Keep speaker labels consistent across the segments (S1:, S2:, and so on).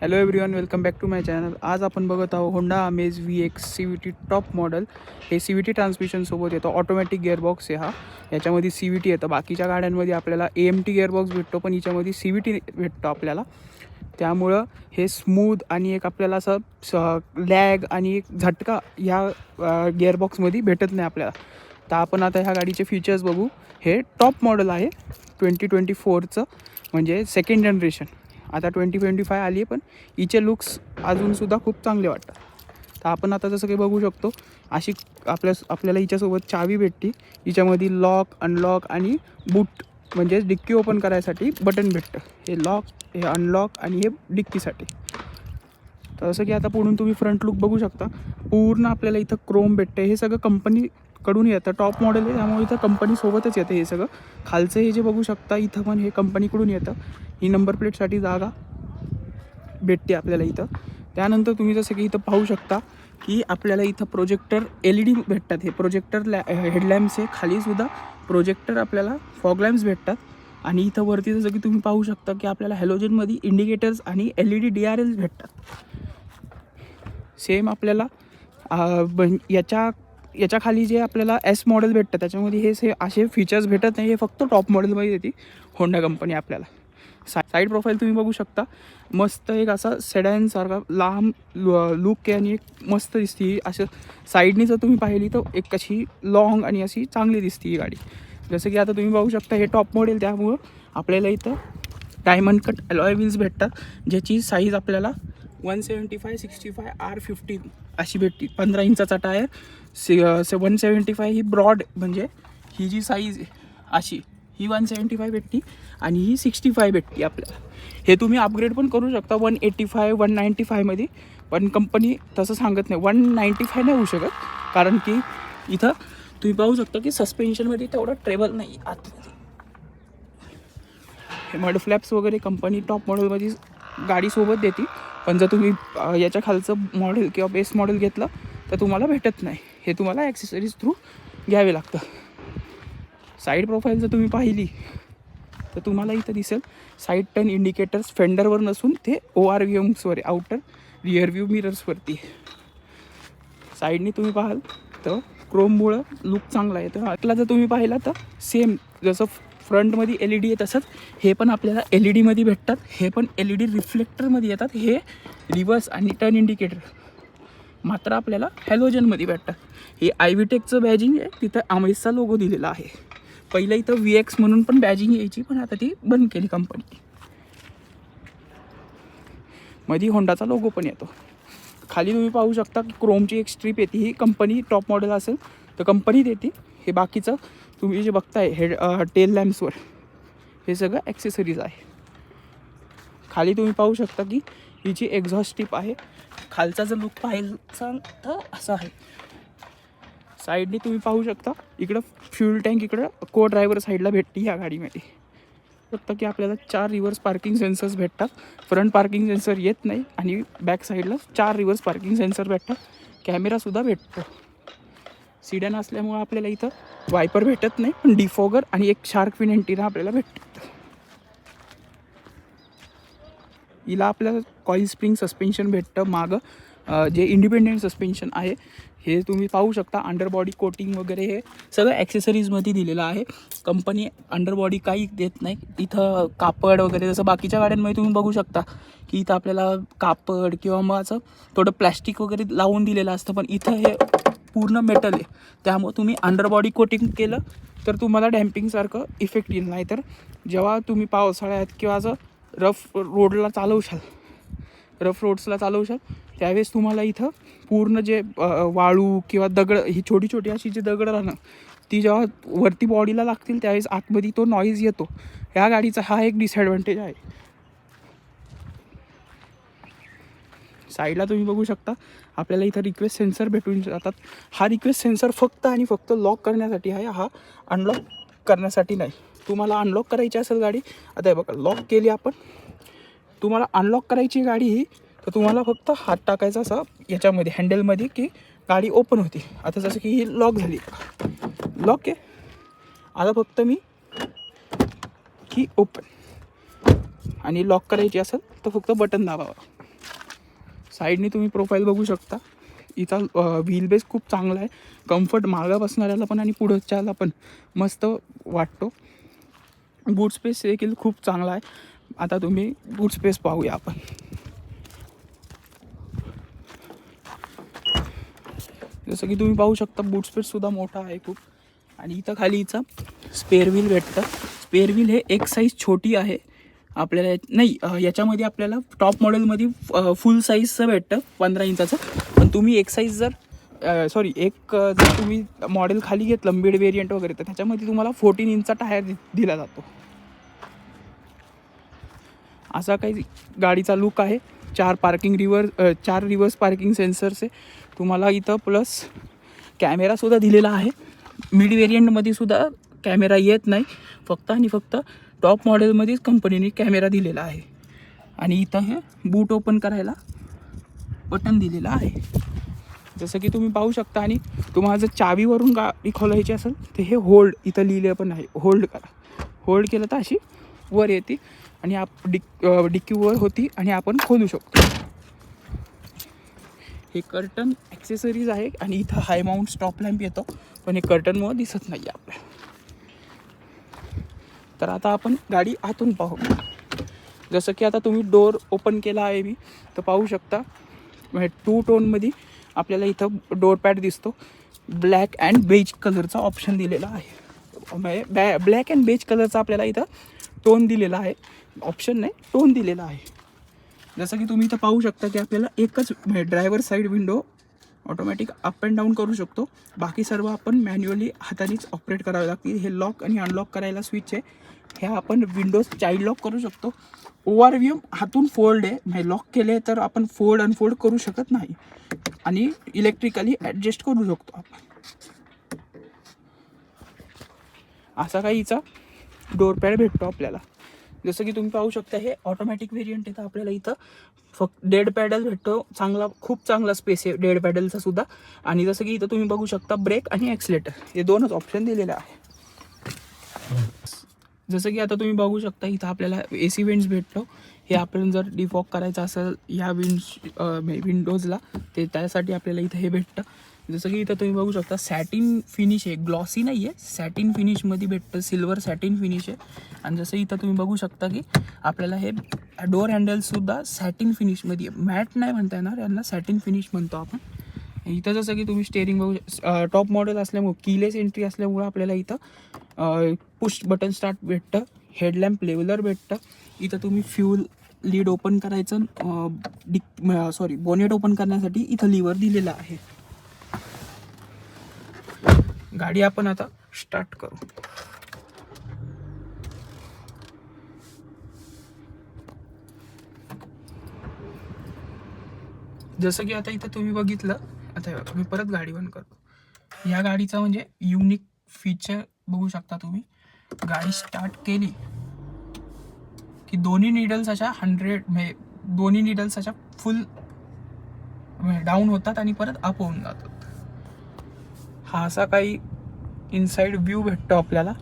S1: Hello everyone, welcome back to my channel. आज आपण बघत आहोत Honda Amaze VX CVT top model. हे CVT ट्रान्समिशनसोबत येतं. ऑटोमॅटिक गिअरबॉक्स आहे हा. याच्यामध्ये CVT येतं. बाकीच्या गाड्यांमध्ये आपल्याला AMT गिअरबॉक्स भेटतो, पण याच्यामध्ये CVT भेटतो आपल्याला. त्यामुळं हे स्मूथ आणि एक आपल्याला असं लॅग आणि एक झटका ह्या गिअरबॉक्समध्ये भेटत नाही आपल्याला. तर आपण आता ह्या गाडीचे फीचर्स बघू. हे टॉप मॉडेल आहे 2024चं, म्हणजे सेकंड जनरेशन. आता 2025 आली आहे, पण हिचे लुक्स अजूनसुद्धा खूप चांगले वाटतात. तर आपण आता जसं काही बघू शकतो, अशी आपल्याला हिच्यासोबत चावी भेटते. हिच्यामध्ये लॉक, अनलॉक आणि बूट म्हणजेच डिक्की ओपन करायसाठी बटन भेटतं. हे लॉक, हे अनलॉक आणि हे डिक्कीसाठी. तर जसं की आता पुढून तुम्ही फ्रंट लुक बघू शकता. पूर्ण आपल्याला इथं क्रोम भेटतं. हे सगळं कंपनीकडून येतं. टॉप मॉडेल आहे, त्यामुळे इथं कंपनीसोबतच येतं हे सगळं. खालचं हे जे बघू शकता, इथं पण हे कंपनीकडून येतं. ही नंबर प्लेटसाठी जागा भेटते आपल्याला इथं. त्यानंतर तुम्ही जसं की इथं पाहू शकता की आपल्याला इथं प्रोजेक्टर LED भेटतात. हे प्रोजेक्टर हेडलॅम्प्स आहे. खालीसुद्धा प्रोजेक्टर आपल्याला फॉग लॅम्प्स भेटतात. आणि इथं वरती जसं की तुम्ही पाहू शकता की आपल्याला हॅलोजनमध्ये इंडिकेटर्स आणि LED DRLs भेटतात. सेम आपल्याला याच्या खाली जे आपल्याला S मॉडेल भेटतं, त्याच्यामध्ये हे असे फीचर्स भेटत नाही. हे फक्त टॉप मॉडेलमध्ये येते होंडा कंपनी आपल्याला. साईड प्रोफाईल तुम्ही बघू शकता. मस्त एक असा सेडॅनसारखा लांब लुक आहे आणि एक मस्त दिसते. असं साईडनी जर तुम्ही पाहिली तर एक अशी लॉंग आणि अशी चांगली दिसते ही गाडी. जसं की आता तुम्ही बघू शकता, हे टॉप मॉडेल, त्यामुळं आपल्याला इथं डायमंड कट अलॉय व्हील्स भेटतात, ज्याची साईज आपल्याला 175/65 R15 अशी भेटते. 15 इंचाचा टायर. 175 ही ब्रॉड, म्हणजे ही जी साईज आहे अशी, ही 175 भेटते आणि ही 65 भेटते आपल्याला. हे तुम्ही अपग्रेड पण करू शकता 185, 195मध्ये, पण कंपनी तसं सांगत नाही. 195 नाही होऊ शकत, कारण की इथं तुम्ही पाहू शकता की सस्पेन्शनमध्ये तेवढं ट्रेबल नाही आतमध्ये. हे मड फ्लॅप्स वगैरे कंपनी टॉप मॉडेलमध्ये गाडीसोबत देते, पण जर तुम्ही याच्या खालचं मॉडेल किंवा बेस मॉडेल घेतलं तर तुम्हाला भेटत नाही. हे तुम्हाला ॲक्सेसरीज थ्रू घ्यावे लागतं. साईड प्रोफाईल जर तुम्ही पाहिली तर तुम्हाला इथं दिसेल साईड टर्न इंडिकेटर्स फेंडरवर नसून ते ORVMsवर, आउटर रिअर व्ह्यू मिरर्सवरती. साईडनी तुम्ही पाहाल तर क्रोममुळं लुक चांगला आहे. तर आतला जर तुम्ही पाहिला तर सेम जसं फ्रंटमध्ये LED आहे, तसंच हे पण आपल्याला LED भेटतात. हे पण LED रिफ्लेक्टरमध्ये येतात. हे रिव्हर्स आणि टर्न इंडिकेटर मात्र आपल्याला हॅलोजनमध्ये भेटतात. हे IVTECचं बॅजिंग आहे. तिथं अमेजचा लोगो दिलेला आहे. पहिलं इथं VX म्हणून पण बॅजिंग यायची, पण आता ती बंद केली कंपनी. मध्ये होंडाचा लोगो पण येतो. खाली तुम्ही पाहू शकता की क्रोमची एक स्ट्रीप येते. ही कंपनी टॉप मॉडेल असेल तर कंपनी देते. हे बाकीचं तुम्ही जे बघताय टेल लॅम्प्सवर, हे सगळं ॲक्सेसरीज आहे. खाली तुम्ही पाहू शकता की हिची एक्झॉस्ट टिप आहे. खालचा जर लुक पाहायचा तर असा आहे. साईडनी तुम्ही पाहू शकता इकडं फ्यूल टँक, इकडं को ड्रायव्हर साईडला भेटते ह्या गाडीमध्ये. फक्त की आपल्याला 4 रिव्हर्स पार्किंग सेन्सर्स भेटतात. फ्रंट पार्किंग सेन्सर येत नाही आणि बॅक साईडला 4 रिव्हर्स पार्किंग सेन्सर भेटतात. कॅमेरासुद्धा भेटतो. सिडॅन असल्यामुळं आपल्याला इथं वायपर भेटत नाही, पण डिफॉगर आणि एक शार्क फिन अँटिना आपल्याला भेटतं. हिला आपल्याला कॉईल स्प्रिंग सस्पेन्शन भेटतं. मागं जे इंडिपेंडेंट सस्पेन्शन आहे हे तुम्ही पाहू शकता. अंडरबॉडी कोटिंग वगैरे हे सगळं ॲक्सेसरीजमध्ये दिलेलं आहे. कंपनी अंडरबॉडी काही देत नाही. इथं कापड वगैरे जसं बाकीच्या गाड्यांमध्ये तुम्ही बघू शकता की इथं आपल्याला कापड किंवा मग असं थोडं प्लॅस्टिक वगैरे लावून दिलेलं असतं, पण इथं हे पूर्ण मेटल आहे. त्यामुळे तुम्ही अंडरबॉडी कोटिंग केलं तर तुम्हाला डॅम्पिंगसारखं इफेक्ट येईल. नाही तर जेव्हा तुम्ही पावसाळ्यात किंवा असं रफ रोड्सला चालवशाल त्यावेळेस तुम्हाला इथं पूर्ण जे वाळू किंवा दगड, ही छोटी छोटी अशी जी दगड राहणं, ती जेव्हा वरती बॉडीला लागतील त्यावेळेस आतमध्ये तो नॉईज येतो. ह्या गाडीचा हा एक डिसॲडव्हान्टेज आहे. साईडला तुम्ही बघू शकता आपल्याला इथं रिक्वेस्ट सेन्सर भेटून जातात. हा रिक्वेस्ट सेन्सर फक्त आणि फक्त लॉक करण्यासाठी आहे, हा अनलॉक करण्यासाठी नाही. तुम्हाला अनलॉक करायची असेल गाडी, आता हे बघा लॉक केली आपण, तुम्हाला अनलॉक करायची गाडी ही, तर तुम्हाला फक्त हात टाकायचा असा याच्यामध्ये हँडलमध्ये की गाडी ओपन होती. आता जसं की ही लॉक झाली, लॉक आहे. आता फक्त मी की ओपन, आणि लॉक करायची असेल तर फक्त बटन दाबावा. साईडने तुम्ही प्रोफाईल बघू शकता. इथं व्हील बेस खूप चांगला आहे, कम्फर्ट मागं बसणाऱ्याला पण आणि पुढच्याला पण मस्त वाटतो. बूट स्पेस देखील खूप चांगला आहे. आता तुम्ही बूट स्पेस पाहूया आपण. जसं की तुम्ही पाहू शकता बूट स्पेससुद्धा मोठा आहे खूप. आणि इथं खाली हिचा स्पेअर व्हील भेटतं. स्पेअर व्हील हे एक साईज छोटी आहे आपल्याला, नाही याच्यामध्ये आपल्याला टॉप मॉडेलमध्ये फुल साईजचं भेटतं 15 इंचाचं. पण तुम्ही एक साईज जर जर तुम्ही मॉडेल खाली घेतलं मिड वेरियंट वगैरे, तर त्याच्यामध्ये तुम्हाला 14 इंचचा टायर दिला जातो. असा काही गाडीचा लुक आहे. 4 रिव्हर्स पार्किंग सेन्सर्स आहे तुम्हाला इथं, प्लस कॅमेरासुद्धा दिलेला आहे. मिड वेरियंटमध्ये सुद्धा कॅमेरा येत नाही, फक्त आणि फक्त टॉप मॉडेलमध्येच कंपनीने कॅमेरा दिलेला आहे. आणि इथं हे बूट ओपन करायला बटन दिलेलं आहे, जसं की तुम्ही पाहू शकता. आणि तुम्हाला जर चावीवरून गाडी खोलायची असेल तर हे होल्ड इथं लिहिलं पण आहे, होल्ड करा. होल्ड केलं तर अशी वर येते आणि डिक्कीवर होती आणि आपण खोलू शकतो. हे कर्टन ॲक्सेसरीज आहे. आणि इथं हाय माउंट स्टॉप लॅम्प येतो, पण हे कर्टनमुळे दिसत नाही आहे आपल्याला. तर आता आपण गाडी आतून पाहू. जसं की आता तुम्ही डोअर ओपन केला आहे मी, तर पाहू शकता 2 टोनमध्ये आपल्याला इथं डोअर पॅड दिसतो. ब्लॅक अँड बेज कलरचा ऑप्शन दिलेला आहे. ब्लॅक अँड बेज कलरचा आपल्याला इथं टोन दिलेला आहे, ऑप्शन नाही टोन दिलेला आहे. जसं की तुम्ही इथं पाहू शकता की आपल्याला एकच driver side window automatic up and down करू शकतो. बाकी सर्व आपण मॅन्युअली हातानेच ऑपरेट करावे लागतील. हे लॉक आणि अनलॉक करायला स्विच आहे. हे आपण विंडोज चाइल्ड लॉक करू शकतो. ओव्हरव्ह्यू हातून फोल्ड आहे, म्हणजे लॉक केले तर आपण फोल्ड अनफोल्ड करू शकत नाही. आणि इलेक्ट्रिकली ॲडजस्ट करू शकतो आपण. असा काही हिचा डोअर पॅड भेटतो आपल्याला. जसं की तुम्ही पाहू शकता हे ऑटोमॅटिक व्हेरियंट आहे, तर आपल्याला इथं फक्त डेड पॅडल भेटतो. खूप चांगला स्पेस आहे डेड पॅडलचा सुद्धा. आणि जसं की इथं तुम्ही बघू शकता ब्रेक आणि ॲक्सिलेटर हे दोनच ऑप्शन दिलेले आहे. जसं की आता तुम्ही बघू शकता इथं आपल्याला AC वेंट्स भेटतो. हे आपण जर डिफॉक करायचं असेल ह्या विंडोजला, ते त्यासाठी आपल्याला इथं हे भेटतं. जसं की इथं तुम्ही बघू शकता सॅटिन फिनिश आहे, ग्लॉसी नाही आहे, सॅटिन फिनिशमध्ये भेटतं, सिल्वर सॅटिन फिनिश आहे. आणि जसं इथं तुम्ही बघू शकता की आपल्याला हे डोअर हँडलसुद्धा सॅटिन फिनिशमध्ये आहे. मॅट नाही म्हणता येणार, यांना सॅटिन फिनिश म्हणतो आपण. इथं जसं की तुम्ही स्टेअरिंग बघू, टॉप मॉडेल असल्यामुळे कीलेस एंट्री असल्यामुळं आपल्याला इथं पुश बटन स्टार्ट भेटतं. हेडलॅम्प लेवलर भेटतं. इथं तुम्ही फ्यूल लीड ओपन करायचं, बोनेट ओपन करण्यासाठी इथं लिव्हर दिलेला आहे. गाडी आपण आता स्टार्ट करू. जसं की आता इथं तुम्ही बघितलं, आता मी परत गाडी बंद करतो. या गाडीचा म्हणजे युनिक फीचर बघू शकता तुम्ही. गाडी स्टार्ट केली की दोन्ही निडल्स अशा फुल डाऊन होतात आणि परत अप होऊन जातात. हा असा काही इनसाइड व्ह्यू भेटतो आपल्याला.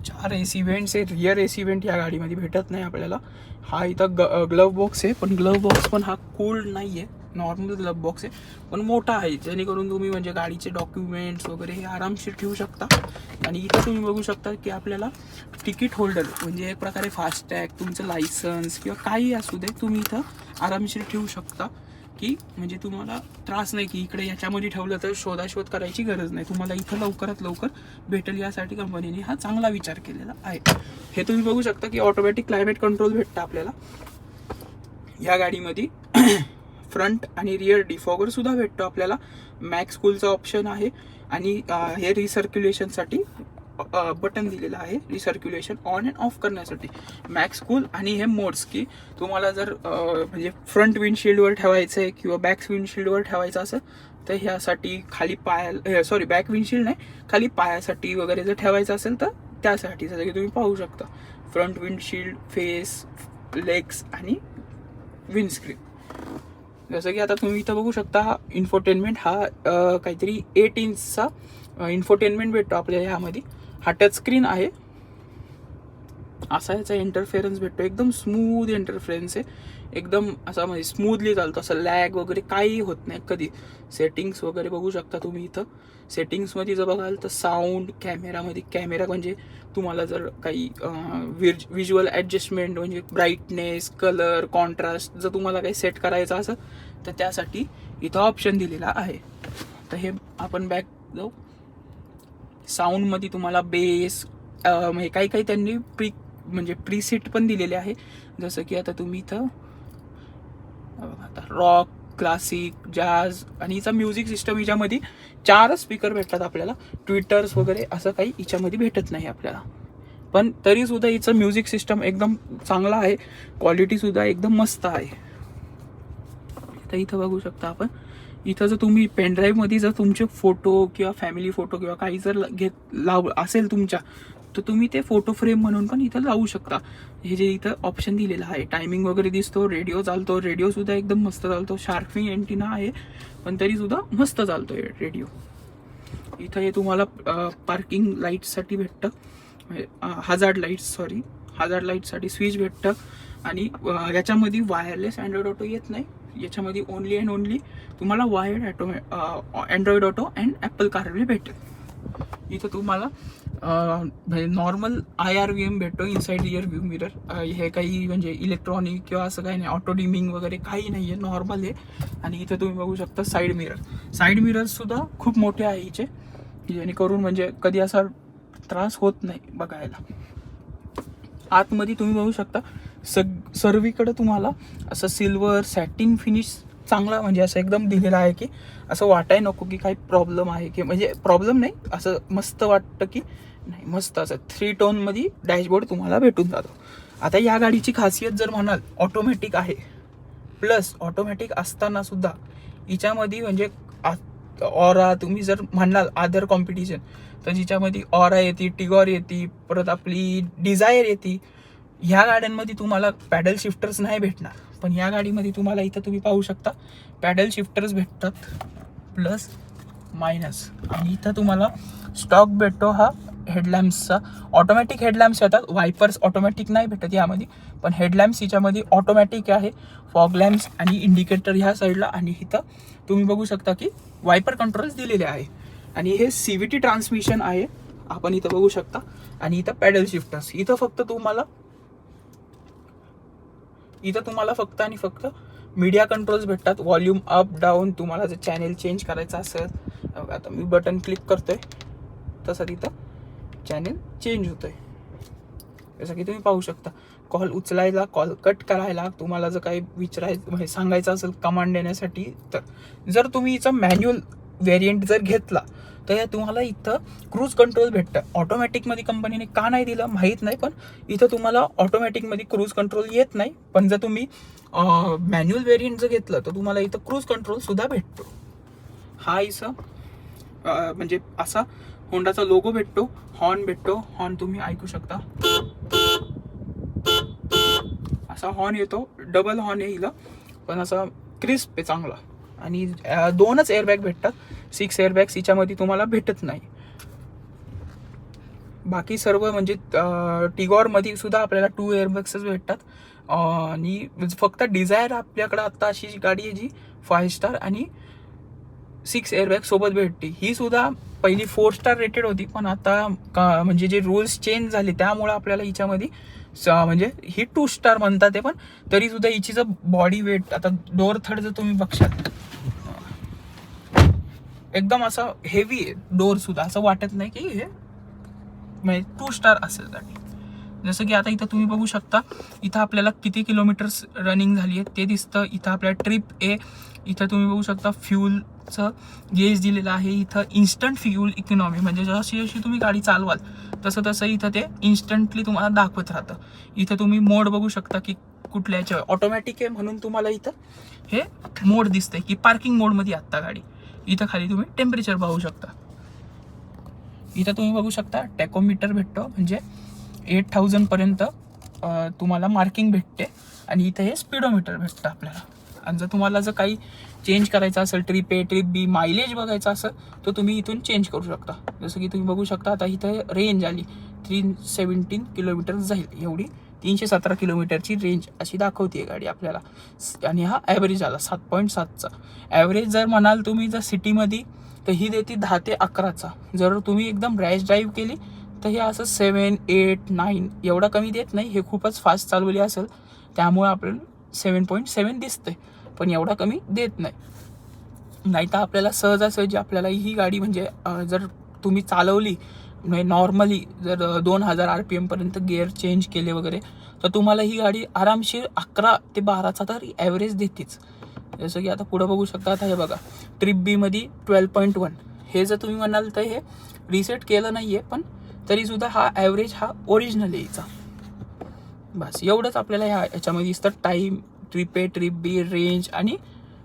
S1: चार AC वेंट्स आहे. रियर AC वेंट या गाडीमध्ये भेटत नाही आपल्याला. हा इथं ग्लव बॉक्स आहे, पण ग्लव बॉक्स पण हा कूल्ड नाही आहे, नॉर्मल ग्लव बॉक्स आहे, पण मोठा आहे, जेणेकरून तुम्ही म्हणजे गाडीचे डॉक्युमेंट्स वगैरे हे आरामशीर ठेवू शकता. आणि इथं तुम्ही बघू शकता की आपल्याला तिकीट होल्डर, म्हणजे एक प्रकारे फास्टॅग, तुमचं लायसन्स किंवा काही असू दे, तुम्ही इथं आरामशीर ठेवू शकता. की म्हणजे तुम्हाला त्रास नाही की इकडे याच्यामध्ये ठेवलं तर शोधाशोध करायची गरज नाही, तुम्हाला इथं लवकरात लवकर भेटेल. यासाठी कंपनीने हा चांगला विचार केलेला आहे. हे तुम्ही बघू शकता की ऑटोमॅटिक क्लायमेट कंट्रोल भेटतं आपल्याला या गाडीमध्ये. फ्रंट आणि रिअर डिफॉगर सुद्धा भेटतो आपल्याला. मॅक्स कूलचा ऑप्शन आहे. आणि हे रिसर्क्युलेशनसाठी बटन दिलेलं आहे, रिसर्क्युलेशन ऑन अँड ऑफ करण्यासाठी. मॅक्स कूल आणि हे मोड्स, की तुम्हाला जर म्हणजे फ्रंट विंडशिल्डवर ठेवायचं आहे किंवा बॅक विंडशिल्डवर ठेवायचं असेल तर ह्यासाठी खाली बॅक विंडशिल्ड नाही, खाली पायासाठी वगैरे जर ठेवायचं असेल तर त्यासाठी. जसं की तुम्ही पाहू शकता फ्रंट विंडशिल्ड, फेस, लेग्स आणि विंडस्क्रीन. जसं की आता तुम्ही इथं बघू शकता इन्फोटेनमेंट हा काहीतरी 8 इंचचा इन्फोटेनमेंट भेटतो आपल्याला ह्यामध्ये. हा टच स्क्रीन आहे. असा याचा इंटरफेरन्स भेटतो, एकदम स्मूथ इंटरफेरन्स आहे, एकदम असा म्हणजे स्मूथली चालतो, असं लॅग वगैरे काही होत नाही कधी. सेटिंग्स वगैरे बघू शकता तुम्ही इथं. सेटिंग्समध्ये जर बघाल तर साऊंड, कॅमेरामध्ये कॅमेरा म्हणजे तुम्हाला जर काही व्हिज्युअल ॲडजस्टमेंट म्हणजे ब्राईटनेस, कलर, कॉन्ट्रास्ट जर तुम्हाला काही सेट करायचं असेल तर त्यासाठी इथं ऑप्शन दिलेला आहे. तर हे आपण बॅक जाऊ. साऊंडमध्ये तुम्हाला बेस म्हणजे काही त्यांनी प्रीसेट पण दिलेले आहे, जसं की आता तुम्ही इथं आता रॉक, क्लासिक, जॅज आणि हिचा म्युझिक सिस्टम हिच्यामध्ये 4 स्पीकर भेटतात आपल्याला. ट्विटर्स वगैरे असं काही हिच्यामध्ये भेटत नाही आपल्याला, पण तरीसुद्धा हिचं म्युझिक सिस्टम एकदम चांगला आहे, क्वालिटीसुद्धा एकदम मस्त आहे. तर इथं बघू शकता आपण, इथं जर तुम्ही पेनड्राईव्हमध्ये जर तुमचे फोटो किंवा फॅमिली फोटो किंवा काही जर लाव असेल तुमच्या, तर तुम्ही ते फोटो फ्रेम म्हणून पण इथं लावू शकता. हे जे इथं ऑप्शन दिलेलं आहे, टायमिंग वगैरे दिसतो, रेडिओ चालतो, रेडिओसुद्धा एकदम मस्त चालतो. शार्कफिन एंटिना आहे पण तरीसुद्धा मस्त चालतो रेडिओ. इथं हे तुम्हाला पार्किंग लाईट्ससाठी भेटतं, हजार्ड लाईट्ससाठी स्विच भेटतं. आणि याच्यामध्ये वायरलेस अँड्रॉइड ऑटो येत नाही, याच्यामध्ये ओनली अँड ओनली तुम्हाला wired Android auto and Apple CarPlay भेटेल. इथं तुम्हाला नॉर्मल IRVM भेटतो, इनसाइड रिअर व्ह्यू मिरर. हे काही म्हणजे इलेक्ट्रॉनिक किंवा असं काही नाही, ऑटो डिमिंग वगैरे काही नाही आहे, नॉर्मल आहे. आणि इथं तुम्ही बघू शकता साईड मिरर्ससुद्धा खूप मोठे आहे हिचे, जेणेकरून म्हणजे कधी असा त्रास होत नाही बघायला. आतमध्ये तुम्ही बघू शकता सर्वीकडे तुम्हाला असं सिल्वर सॅटिन फिनिश चांगला म्हणजे असं एकदम दिलेलं आहे, की असं वाटाय नको की काही प्रॉब्लेम आहे, की म्हणजे प्रॉब्लेम नाही, असं मस्त वाटतं की नाही, मस्त असं 3 टोनमध्ये डॅशबोर्ड तुम्हाला भेटून जातो. आता या गाडीची खासियत जर म्हणाल, ऑटोमॅटिक आहे, प्लस ऑटोमॅटिक असताना सुद्धा हिच्यामध्ये म्हणजे ऑरा तुम्ही जर म्हणाल अदर कॉम्पिटिशन, तर जिच्यामध्ये ऑरा येते, टिगॉर येते, परत आपली डिझायर येते. ह्या गाड्यांमध्ये तुम्हाला पॅडल शिफ्टर्स नाही भेटणार, पण ह्या गाडीमध्ये तुम्हाला इथं तुम्ही पाहू शकता पॅडल शिफ्टर्स भेटतात, प्लस मायनस. आणि इथं तुम्हाला स्टॉक भेटतो हा हेडलॅम्प्सचा. ऑटोमॅटिक हेडलॅम्प्स येतात, वायपर्स ऑटोमॅटिक नाही भेटत यामध्ये, पण हेडलॅम्प्स हिच्यामध्ये ऑटोमॅटिक आहे. फॉग लॅम्प्स आणि इंडिकेटर ह्या साईडला. आणि इथं तुम्ही बघू शकता की वायपर कंट्रोल्स दिलेले आहे. आणि हे CVT ट्रान्समिशन आहे, आपण इथं बघू शकता. आणि इथं पॅडल शिफ्टर्स, इथं तुम्हाला फक्त आणि फक्त मीडिया कंट्रोल्स भेटतात, व्हॉल्यूम अप डाऊन. तुम्हाला जर चॅनेल चेंज करायचं असेल, आता मी बटन क्लिक करतोय तसं तिथं चॅनेल चेंज होतोय, जसं की तुम्ही पाहू शकता. कॉल उचलायला, कॉल कट करायला, तुम्हाला जर काही विचारायचं म्हणजे सांगायचं असेल कमांड देण्यासाठी, तर जर तुम्ही हिचा मॅन्युअल व्हेरियंट जर घेतला तर तुम्हाला इथं क्रूज कंट्रोल भेटतं. ऑटोमॅटिकमध्ये कंपनीने का नाही दिलं माहीत नाही, पण इथं तुम्हाला ऑटोमॅटिकमध्ये क्रूज कंट्रोल येत नाही. पण जर तुम्ही मॅन्युअल व्हेरियंट जर घेतलं तर तुम्हाला इथं क्रूज कंट्रोल सुद्धा भेटतो. हा इथं म्हणजे असा होंडाचा लोगो भेटतो, हॉर्न भेटतो. हॉर्न तुम्ही ऐकू शकता, असा हॉर्न येतो, डबल हॉर्न आहे हिला, पण असा क्रिस्प आहे चांगला. आणि 2च एअरबॅग भेटतात, 6 एअरबॅग्स हिच्यामध्ये तुम्हाला भेटत नाही. बाकी सर्व म्हणजे टिगॉरमध्ये सुद्धा आपल्याला 2 एअरबॅग्सच भेटतात. आणि फक्त डिझायर आपल्याकडं आता अशी गाडी आहे जी 5 स्टार आणि 6 एअरबॅग सोबत भेटते. ही सुद्धा पहिली 4 स्टार रेटेड होती, पण आता म्हणजे जे रूल्स चेंज झाले त्यामुळे आपल्याला हिच्यामध्ये म्हणजे ही 2 स्टार म्हणतात ते, पण तरी सुद्धा हिची जर बॉडी वेट, आता डोअर थर्ड जर तुम्ही बघशाल एकदम असा हेवी आहे डोअर सुद्धा, असं वाटत नाही की हे म्हणजे 2 स्टार असेल गाडी. जसं की आता इथं तुम्ही बघू शकता, इथं आपल्याला किती किलोमीटर्स रनिंग झाली आहे ते दिसतं. इथं आपल्याला ट्रिप इथं तुम्ही बघू शकता फ्युलचं गेज दिलेलं आहे. इथं इन्स्टंट फ्युल इकॉनॉमी म्हणजे जशी जशी तुम्ही गाडी चालवाल तसं तसं इथं ते इन्स्टंटली तुम्हाला दाखवत राहतं. इथं तुम्ही मोड बघू शकता की कुठल्याच्या ऑटोमॅटिक आहे म्हणून तुम्हाला इथं हे मोड दिसतंय की पार्किंग मोडमध्ये आत्ता गाडी. इथं खाली तुम्ही टेम्परेचर पाहू शकता. इथं तुम्ही बघू शकता टॅकोमीटर भेटतो, म्हणजे 8000 पर्यंत तुम्हाला मार्किंग भेटते. आणि इथं हे स्पीडोमीटर भेटतं आपल्याला. आणि जर तुम्हाला जर काही चेंज करायचं असेल, trip A trip B mileage बघायचं असेल तर तुम्ही इथून चेंज करू शकता. जसं की तुम्ही बघू शकता आता इथं रेंज आली 317 किलोमीटर जाईल. एवढी 317 किलोमीटरची रेंज अशी दाखवते गाडी आपल्याला. आणि हा ॲव्हरेज आला 7.7चा. ॲव्हरेज जर म्हणाल तुम्ही जर सिटीमध्ये तर ही देते 10 ते 11चा. जर तुम्ही एकदम रॅश ड्राईव्ह केली तर हे असं 7, 8, 9 एवढा कमी देत नाही. हे खूपच फास्ट चालवली असेल त्यामुळे आपल्याला 7.7 दिसतंय, पण एवढा कमी देत नाही. नाही तर आपल्याला सहजासहजी आपल्याला ही गाडी म्हणजे जर तुम्ही चालवली म्हणजे नॉर्मली जर 2000 RPM पर्यंत गिअर चेंज केले वगैरे तर तुम्हाला ही गाडी आरामशीर 11 ते 12चा तर ॲव्हरेज देतेच. जसं की आता पुढं बघू शकता. आता हे बघा ट्रिप बी मध्ये 12.1. हे जर तुम्ही म्हणाल तर हे रिसेट केलं नाही आहे, पण तरीसुद्धा हा ॲव्हरेज हा ओरिजिनल यायचा. बस एवढंच आपल्याला याच्यामध्ये दिसतं. Time, trip A, trip B, range आणि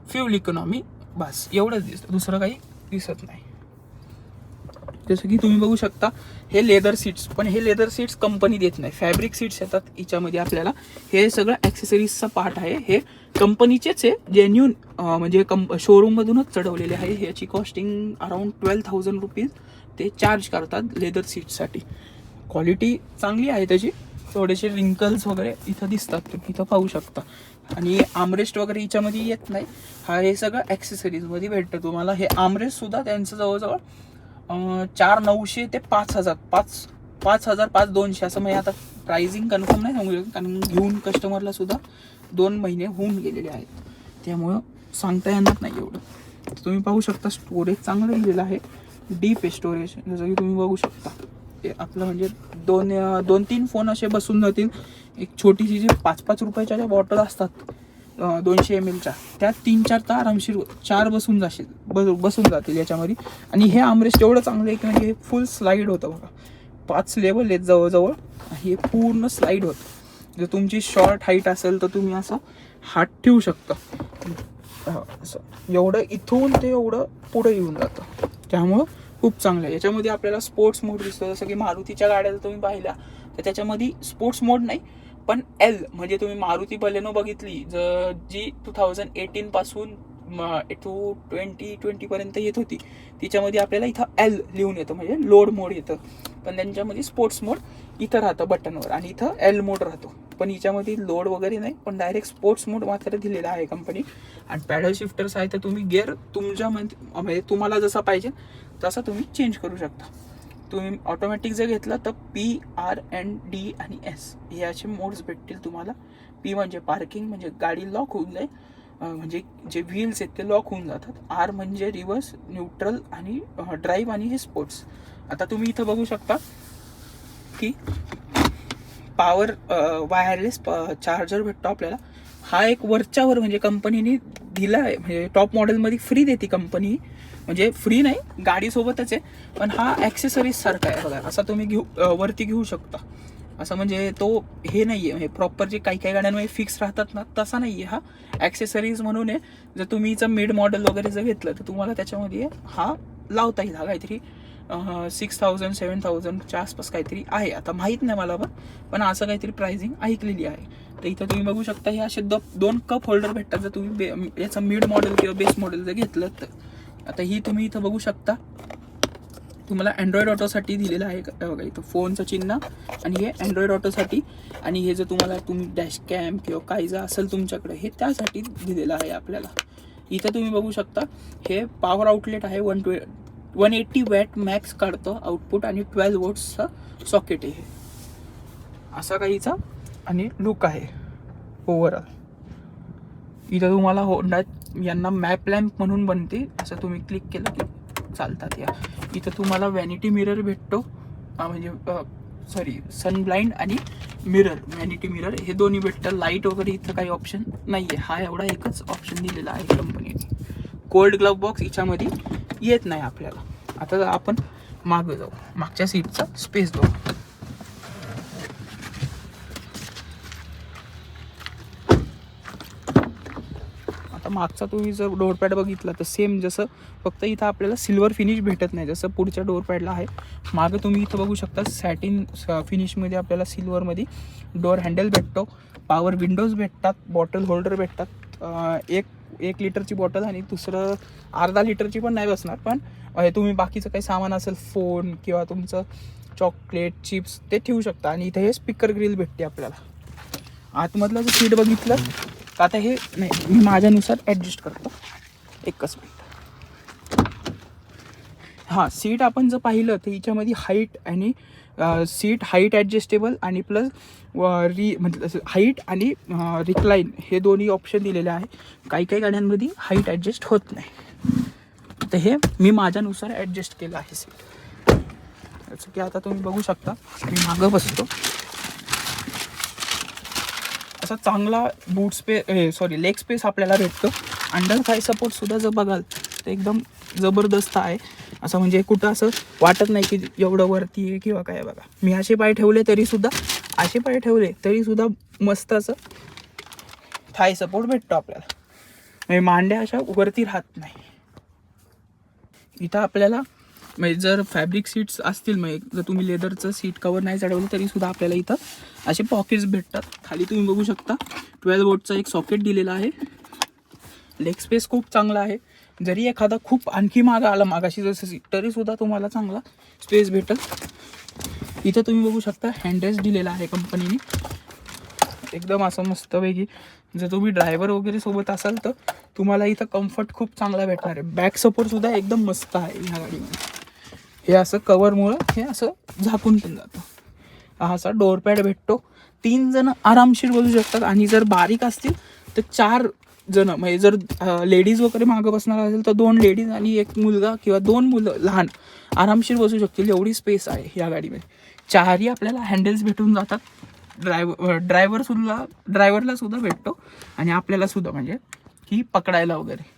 S1: फ्यूल इकॉनॉमी, बस एवढंच दिसतं, दुसरं काही दिसत नाही. जसं की तुम्ही बघू शकता हे लेदर सीट्स, पण हे लेदर सीट्स कंपनी देत नाही, फॅब्रिक सीट्स येतात याच्यामध्ये आपल्याला. हे सगळं ॲक्सेसरीजचा पार्ट आहे, हे कंपनीचेच आहे, जेन्युन म्हणजे शोरूममधूनच चढवलेले आहे. ह्याची कॉस्टिंग अराउंड 12,000 रुपीज ते चार्ज करतात लेदर सीट्ससाठी. क्वालिटी चांगली आहे त्याची. थोडेसे रिंकल्स वगैरे इथं दिसतात, तुम्ही इथं पाहू शकता. आणि आमरेस्ट वगैरे याच्यामध्ये येत नाही. हा हे सगळं ॲक्सेसरीजमध्ये भेटतं तुम्हाला. हे आमरेस्टसुद्धा त्यांचं जवळजवळ 4,900 ते 5,000, 5,200 असं. म्हणजे आता प्राइसिंग कन्फर्म नाही सांगू शकत, कारण घेऊन कस्टमरला सुद्धा 2 महिने होऊन गेलेले आहेत, त्यामुळं सांगता येणार नाही एवढं. तुम्ही पाहू शकता स्टोरेज चांगलं दिलेलं आहे, डीप आहे स्टोरेज. जसं की तुम्ही बघू शकता ते आपलं म्हणजे 2-3 फोन असे बसून जातील. एक छोटीशी जी 5-5 रुपयाच्या ज्या बॉटल असतात 200 ml त्या 3-4 तर आरामशीर 4 बसून जातील याच्यामध्ये. आणि हे आमरेस्ट एवढं चांगलं आहे की म्हणजे हे फुल स्लाईड होतं बघा. 5 लेवल आहेत जवळजवळ, हे पूर्ण स्लाईड होतं. जर तुमची शॉर्ट हाईट असेल तर तुम्ही असं हात ठेवू शकता असं. एवढं इथून ते एवढं पुढे येऊन जातं, त्यामुळं खूप चांगलं आहे. याच्यामध्ये आपल्याला स्पोर्ट्स मोड दिसतो. जसं की मारुतीच्या गाड्या जर तुम्ही पाहिल्या तर त्याच्यामध्ये स्पोर्ट्स मोड नाही, पण L म्हणजे तुम्ही मारुती बलेनो बघितली जी 2018 पासून 2020 पर्यंत येत होती, तिच्यामध्ये आपल्याला इथं L लिहून येतं, म्हणजे लोड मोड येतं. पण त्यांच्यामध्ये स्पोर्ट्स मोड इथं राहतं बटनवर, आणि इथं L मोड राहतो. पण हिच्यामध्ये लोड वगैरे नाही, पण डायरेक्ट स्पोर्ट्स मोड मात्र दिलेला आहे कंपनी. आणि पॅडल शिफ्टर्स आहे, तर तुम्ही गिअर तुमच्या म्हणजे तुम्हाला जसा पाहिजे तसा तुम्ही चेंज करू शकता. तुम्ही ऑटोमॅटिक जर घेतलं तर P, R, N, D आणि S हे असे मोड्स भेटतील तुम्हाला. P म्हणजे पार्किंग, म्हणजे गाडी लॉक होऊन जाईल, म्हणजे जे व्हील्स आहेत ते लॉक होऊन जातात. R म्हणजे रिव्हर्स, न्यूट्रल आणि ड्राईव्ह, आणि हे स्पोर्ट्स. आता तुम्ही इथं बघू शकता की पॉवर वायरलेस चार्जर भेटतो आपल्याला. हा एक वरच्यावर म्हणजे कंपनीने दिला आहे, म्हणजे टॉप मॉडेलमध्ये फ्री देते कंपनी. म्हणजे फ्री नाही, गाडीसोबतच आहे, पण हा ॲक्सेसरीज सारखा आहे बघा. असा तुम्ही वरती घेऊ शकता असं. म्हणजे तो हे नाही आहे, म्हणजे प्रॉपर जे काही गाड्यांमध्ये फिक्स राहतात ना तसा नाही आहे हा, ॲक्सेसरीज म्हणून आहे. जर तुम्ही हिचं मिड मॉडेल वगैरे जर घेतलं तर तुम्हाला त्याच्यामध्ये हा लावता येईल. हा काहीतरी 6,000-7,000च्या आसपास काहीतरी आहे, आता माहीत नाही मला, पण असं काहीतरी प्राइसिंग ऐकलेली आहे. तर इथं तुम्ही बघू शकता हे असे 2 कप होल्डर भेटतात जर तुम्ही याचं मिड मॉडेल किंवा बेस मॉडेल जर घेतलं तर. आता ही तुम्ही इथं बघू शकता तुम्हाला अँड्रॉइड ऑटोसाठी दिलेलं आहे बघा. इथं फोनचं चिन्ह, आणि हे अँड्रॉइड ऑटोसाठी. आणि हे जर तुम्ही डॅश कॅम किंवा काही जर असेल तुमच्याकडे, हे त्यासाठी दिलेलं आहे आपल्याला. इथं तुम्ही बघू शकता हे पॉवर आउटलेट आहे, 180 वॅट मॅक्स काढतो आउटपुट, आणि 12 वोल्ट्सचा सॉकेट आहे. असा काहीचा आणि लुक आहे ओव्हरऑल. इथं तुम्हाला होंडा यांना मॅप लॅम्प म्हणून बनते, असं तुम्ही क्लिक केलं की चालतात या. इथं तुम्हाला व्हॅनिटी मिरर भेटतो, म्हणजे सॉरी सन ब्लाइंड आणि मिरर, व्हॅनिटी मिरर हे दोन्ही भेटतं. लाईट वगैरे इथं काही ऑप्शन नाही आहे, हा एवढा एकच ऑप्शन दिलेला आहे कंपनीने. कोल्ड ग्लव बॉक्स याच्यामध्ये येत नाही आपल्याला. आता आपण मागं जाऊ, मागच्या सीटचा स्पेस जाऊ. आता मागचा तुम्ही जर डोरपॅड बघितला तर सेम जसं, फक्त इथं आपल्याला सिल्वर फिनिश भेटत नाही जसं पुढच्या डोरपॅडला आहे. मागं तुम्ही इथं बघू शकता सॅटिन फिनिशमध्ये आपल्याला सिल्वरमध्ये डोअर हँडल भेटतो. पॉवर विंडोज भेटतात, बॉटल होल्डर भेटतात. एक लिटरची बॉटल, आणि दुसरं अर्धा लिटरची पण नाही बसणार, पण तुम्ही बाकीचं काही सामान असेल, फोन किंवा तुमचं चॉकलेट चिप्स ते ठेवू शकता. आणि इथे हे स्पीकर ग्रिल भेटते आपल्याला. आतमधलं जर सीट बघितलं तर आता हे नाही, मी माझ्यानुसार ॲडजस्ट करतो. एकच मिनिट. हां, सीट आपण जर पाहिलं तर हिच्यामध्ये हाईट आणि सीट हाईट ॲडजस्टेबल आणि प्लस म्हणजे हाईट आणि रिक्लाईन हे दोन्ही ऑप्शन दिलेले आहे. काही काही गाड्यांमध्ये हाईट ॲडजस्ट होत नाही, तर हे मी माझ्यानुसार ॲडजस्ट केलं आहे सीट. जसं की आता तुम्ही बघू शकता, मी मागं बसतो. असा चांगला लेग स्पेस आपल्याला भेटतो. अंडर थाय सपोर्टसुद्धा जर बघाल तर एकदम जबरदस्त आहे. असं म्हणजे कुठं असं वाटत नाही की एवढं वरती आहे किंवा काय. बघा, मी असे पाय ठेवले तरीसुद्धा मस्त असं थाय सपोर्ट भेटतो आपल्याला. म्हणजे मांड्या अशा वरती राहत नाही. इथं आपल्याला म्हणजे जर फॅब्रिक सीट्स असतील, म्हणजे जर तुम्ही लेदरचं सीट कवर नाही चढवलं तरीसुद्धा आपल्याला इथं असे पॉकेट्स भेटतात. खाली तुम्ही बघू शकता 12 वोल्टचा एक सॉकेट दिलेला आहे. लेग स्पेस खूप चांगला आहे. जरी एखादा खूप आणखी मागं आला मागाशी जसं सीट, तरीसुद्धा तुम्हाला चांगला स्पेस भेटेल. इथं तुम्ही बघू शकता हँडरेस्ट दिलेला आहे कंपनीने, एकदम असं मस्तपैकी. जर तुम्ही ड्रायव्हर वगैरे सोबत असाल तर तुम्हाला इथं कम्फर्ट खूप चांगला भेटणार आहे. बॅक सपोर्टसुद्धा एकदम मस्त आहे ह्या गाडीमध्ये. हे असं कवरमुळं हे असं झाकून पण जातं. हा असा डोअरपॅड भेटतो. 3 जण आरामशीर बसू शकतात. आणि जर बारीक असतील तर 4 जण, म्हणजे जर लेडीज वगैरे मागं बसणार असेल तर 2 लेडीज आणि 1 मुलगा किंवा 2 मुलं लहान आरामशीर बसू शकतील, एवढी स्पेस आहे या गाडीमध्ये. 4ही आपल्याला हँडल्स भेटून जातात. ड्रायव्हरला सुद्धा भेटतो आणि आपल्याला सुद्धा, म्हणजे की पकडायला वगैरे.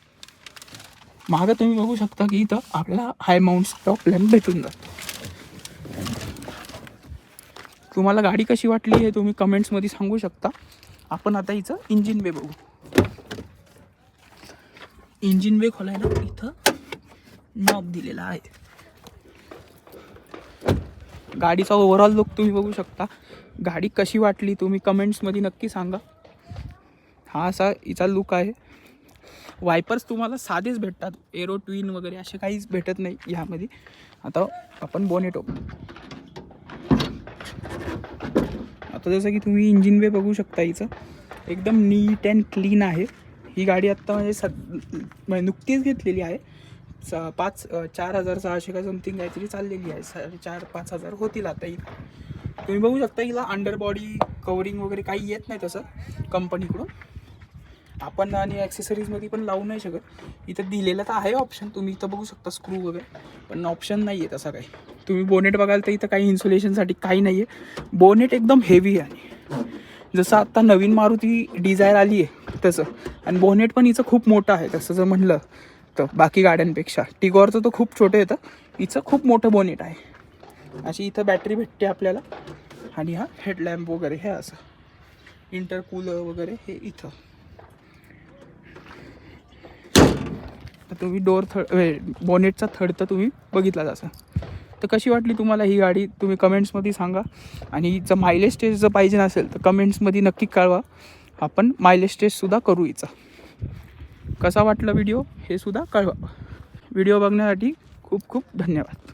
S1: मागं तुम्ही बघू शकता की इथं आपल्याला हाय माउंट टॉप लॅम्प भेटून जातो. तुम्हाला गाडी कशी वाटली हे तुम्ही कमेंट्समध्ये सांगू शकता. आपण आता हिचं इंजिन बे बघू. इंजिन बे खोलायला इथं नॉब दिलेला आहे. गाडीचा ओव्हरऑल लुक तुम्ही बघू शकता. गाडी कशी वाटली तुम्ही कमेंट्समध्ये नक्की सांगा. हा असा हिचा लुक आहे. वायपर्स तुम्हाला साधेच भेटतात, एरो ट्विन वगैरे असे काहीच भेटत नाही ह्यामध्ये. आता आपण बोनेट ओपन. आता जसं की तुम्ही इंजिन बे बघू शकता, हिचं एकदम नीट अँड क्लीन आहे. ही गाडी आत्ता म्हणजे नुकतीच घेतलेली आहे. 4,600 का समथिंग काहीतरी चाललेली आहे. 4,500 होतील आता. ही तुम्ही बघू शकता हिला अंडर बॉडी कवरिंग वगैरे काही येत नाही तसं कंपनीकडून. आपण आणि ॲक्सेसरीजमध्ये पण लावू नाही शकत. इथं दिलेलं तर आहे ऑप्शन, तुम्ही इथं बघू शकता स्क्रू वगैरे, पण ऑप्शन नाही आहे तसा काही. तुम्ही बोनेट बघाल तर इथं काही इन्सुलेशनसाठी काही नाही आहे. बोनेट एकदम हेवी आहे, जसं आत्ता नवीन मारुती डिझायर आली आहे तसं. आणि बोनेट पण हिचं खूप मोठं आहे तसं जर म्हणलं तर बाकी गाड्यांपेक्षा. टिगॉरचं तर खूप छोटं येतं, हिचं खूप मोठं बोनेट आहे. अशी इथं बॅटरी भेटते आपल्याला. आणि हा हेडलॅम्प वगैरे हे असं इंटरकूलर वगैरे हे इथं. तर तुम्ही बोनेटचा थड तर तुम्ही बघितलाच असं. तर कशी वाटली तुम्हाला ही गाडी तुम्ही कमेंट्समध्ये सांगा. आणि हिचं मायलेज टेस्ट जर पाहिजे नसेल तर कमेंट्समध्ये नक्की कळवा. आपण मायलेज टेस्टसुद्धा करू हिचा. कसा वाटला व्हिडिओ हे सुद्धा कळवा. व्हिडिओ बघण्यासाठी खूप खूप धन्यवाद.